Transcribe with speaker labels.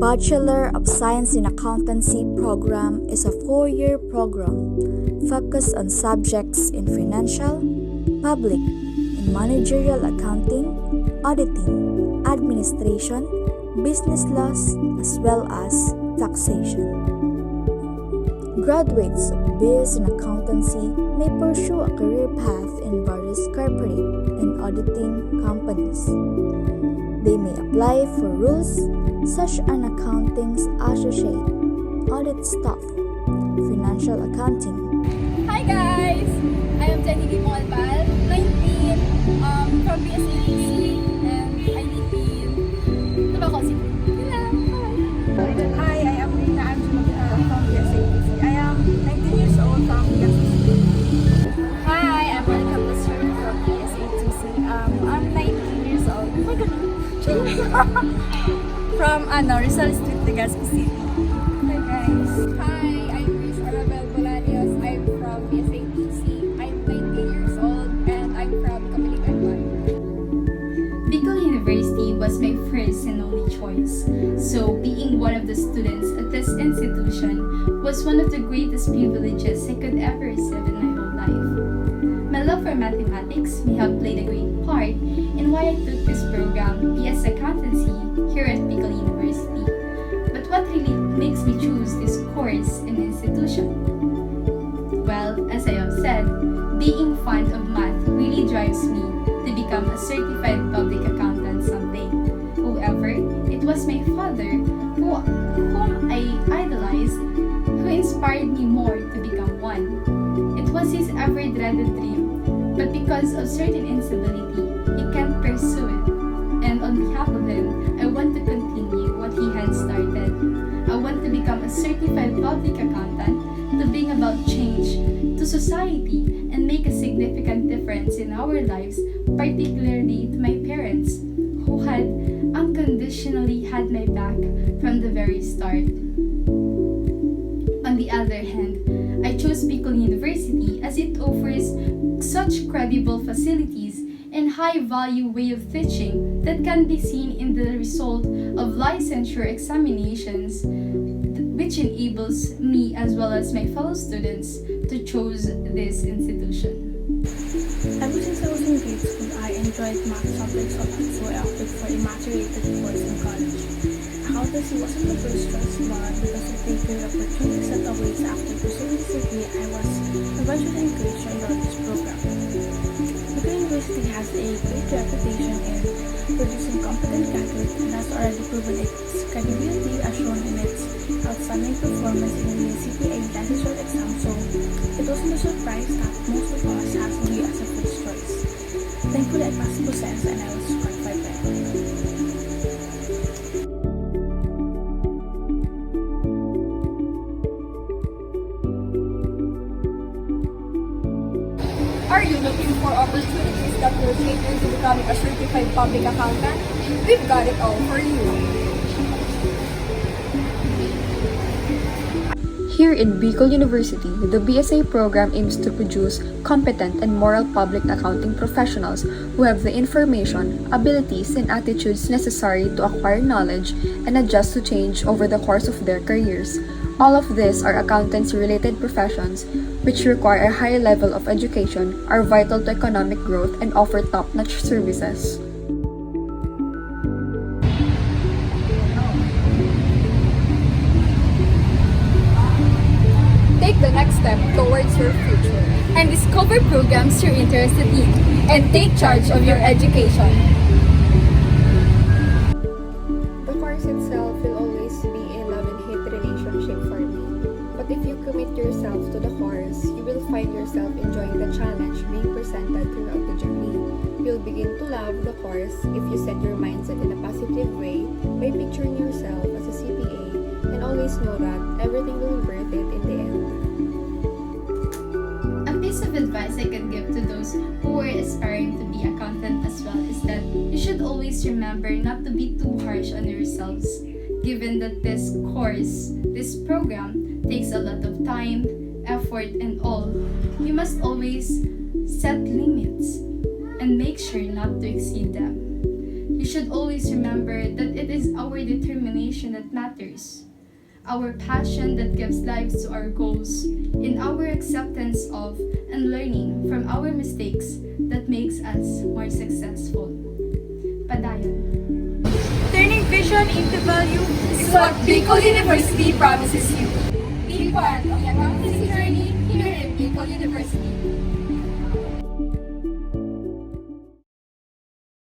Speaker 1: Bachelor of Science in Accountancy program is a 4-year program focused on subjects in financial, public, and managerial accounting, auditing, administration, business laws, as well as taxation. Graduates of BS in Accountancy may pursue a career path in various corporate and auditing companies. They may apply for roles such as accounting associate, audit staff, financial accounting.
Speaker 2: Hi guys! I am Jenny Bicol, 19, from BSATC, and I live in Bicol City.
Speaker 3: Hi, I am Rina. I'm from BSATC. I am 19 years old from BSATC.
Speaker 2: Hi, I'm Monica Blaster from BSATC. I'm 19 years old. Oh my God! From Rizal Street, Legazpi City.
Speaker 3: Hi guys.
Speaker 2: Hi, I'm Miss Arabel Bolanios. I'm from BSATC. I'm 19 years old and I'm from Kapiligan 1.
Speaker 4: Bicol University was my first and only choice, so being one of the students at this institution was one of the greatest privileges I could ever receive in my whole life. My love for mathematics may have played a great part in why I took this program, BS Accountancy, here at Bicol University. But what really makes me choose this course and institution? Well, as I have said, being fond of math really drives me to become a certified public accountant someday. However, it was my father whom I idolized who inspired me more to become one. It was his ever-dreaded dream, but because of certain instability, he can't pursue it. And on behalf of him, I want to continue what he had started. I want to become a certified public accountant to bring about change to society and make a significant difference in our lives, particularly to my parents, who had unconditionally had my back from the very start. On the other hand, I chose Bicol University as it offers such credible facilities and high-value way of teaching that can be seen in the result of licensure examinations, which enables me as well as my fellow students to choose this institution.
Speaker 3: Ever since I was in grade school, I enjoyed math subjects a lot, so I opted for a math-related course in college. Accountancy wasn't the first choice, but because of the career opportunities that awaits after pursuing this degree, I was eventually encouraged to enroll this program. Bicol University has a great reputation in producing competent graduates and has already proven its credibility as shown in its outstanding performance in the CPA licensure exam, so it wasn't a surprise that most of us have me as a first choice. Thankfully, I passed the process and I was qualified by it.
Speaker 2: Are you looking for opportunities that will take you to becoming a certified public accountant? We've got it all for you.
Speaker 5: Here in Bicol University, the BSA program aims to produce competent and moral public accounting professionals who have the information, abilities, and attitudes necessary to acquire knowledge and adjust to change over the course of their careers. All of these are accountancy-related professions which require a high level of education, are vital to economic growth, and offer top-notch services.
Speaker 2: Take the next step towards your future and discover programs you're interested in and take charge of your education.
Speaker 6: The course itself will always be a love and hate relationship for me. But if you commit yourself to the course, you will find yourself enjoying the challenge being presented throughout the journey. You'll begin to love the course if you set your mindset in a positive way by picturing yourself as a CPA and always know that everything will be worth it in the end.
Speaker 4: A piece of advice I could give to those who are aspiring to be accountant as well is that you should always remember not to be too harsh on yourselves, given that this course, this program, takes a lot of time, effort, and all. You must always set limits and make sure not to exceed them. You should always remember that it is our determination that matters, our passion that gives life to our goals, and our acceptance of and learning from our mistakes that makes us more successful. Padayon.
Speaker 2: Turning vision into value is what Bicol University promises you. Be part of the accountancy journey here at Bicol University.